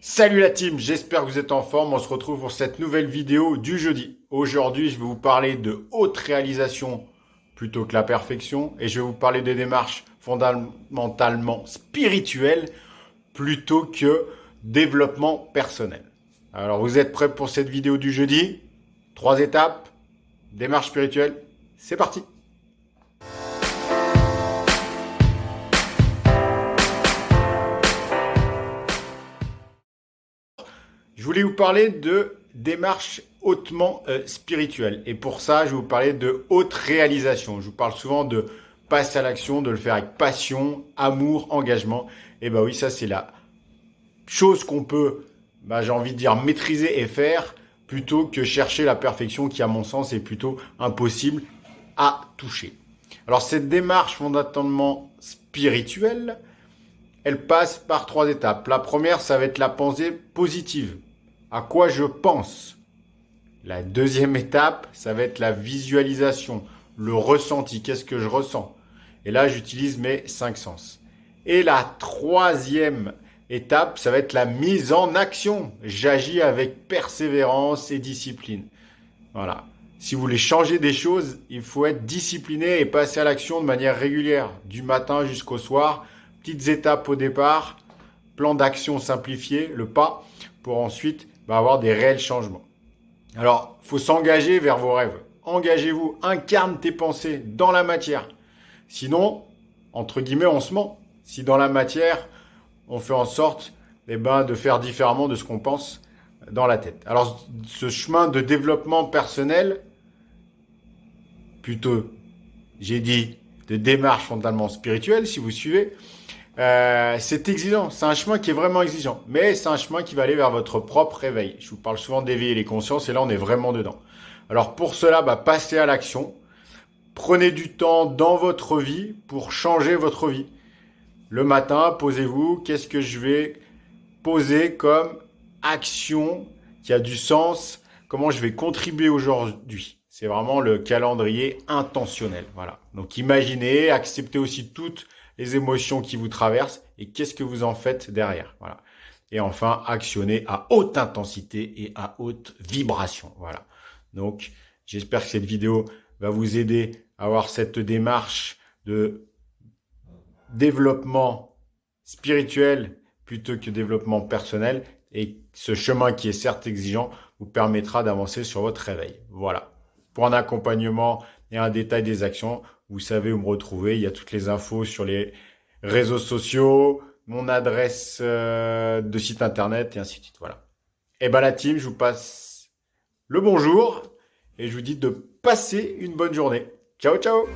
Salut la team, j'espère que vous êtes en forme. On se retrouve pour cette nouvelle vidéo du jeudi. Aujourd'hui, je vais vous parler de haute réalisation plutôt que la perfection. Et je vais vous parler des démarches fondamentalement spirituelles plutôt que développement personnel. Alors, vous êtes prêts pour cette vidéo du jeudi? 3 étapes, démarche spirituelle, c'est parti! Je voulais vous parler de démarche hautement spirituelle. Et pour ça, je vais vous parler de haute réalisation. Je vous parle souvent de passer à l'action, de le faire avec passion, amour, engagement. Et bah oui, ça c'est la chose qu'on peut, j'ai envie de dire, maîtriser et faire plutôt que chercher la perfection qui, à mon sens, est plutôt impossible à toucher. Alors cette démarche fondamentalement spirituelle, elle passe par 3 étapes. La première, ça va être la pensée positive. À quoi je pense. La deuxième étape, ça va être la visualisation, le ressenti. Qu'est-ce que je ressens? Et là, j'utilise mes 5 sens. Et la troisième étape, ça va être la mise en action. J'agis avec persévérance et discipline. Voilà. Si vous voulez changer des choses, il faut être discipliné et passer à l'action de manière régulière, du matin jusqu'au soir. Petites étapes au départ, plan d'action simplifié, le pas, pour ensuite avoir des réels changements. Alors, il faut s'engager vers vos rêves. Engagez-vous, incarne tes pensées dans la matière. Sinon, entre guillemets, on se ment. Si dans la matière, on fait en sorte de faire différemment de ce qu'on pense dans la tête. Alors, ce chemin de développement personnel, plutôt, j'ai dit, de démarche fondamentalement spirituelle, si vous suivez, c'est exigeant, c'est un chemin qui est vraiment exigeant, mais c'est un chemin qui va aller vers votre propre réveil. Je vous parle souvent d'éveiller les consciences et là on est vraiment dedans. Alors pour cela, passez à l'action. Prenez du temps dans votre vie pour changer votre vie. Le matin, posez-vous, qu'est-ce que je vais poser comme action qui a du sens? Comment je vais contribuer aujourd'hui? C'est vraiment le calendrier intentionnel. Voilà. Donc imaginez, acceptez aussi toutes les émotions qui vous traversent et qu'est-ce que vous en faites derrière. Voilà. Et enfin, actionnez à haute intensité et à haute vibration. Voilà. Donc, j'espère que cette vidéo va vous aider à avoir cette démarche de développement spirituel plutôt que développement personnel. Et ce chemin qui est certes exigeant vous permettra d'avancer sur votre réveil. Voilà. Pour un accompagnement et un détail des actions, vous savez où me retrouver. Il y a toutes les infos sur les réseaux sociaux, mon adresse de site internet et ainsi de suite. Voilà. Et la team, je vous passe le bonjour et je vous dis de passer une bonne journée. Ciao, ciao!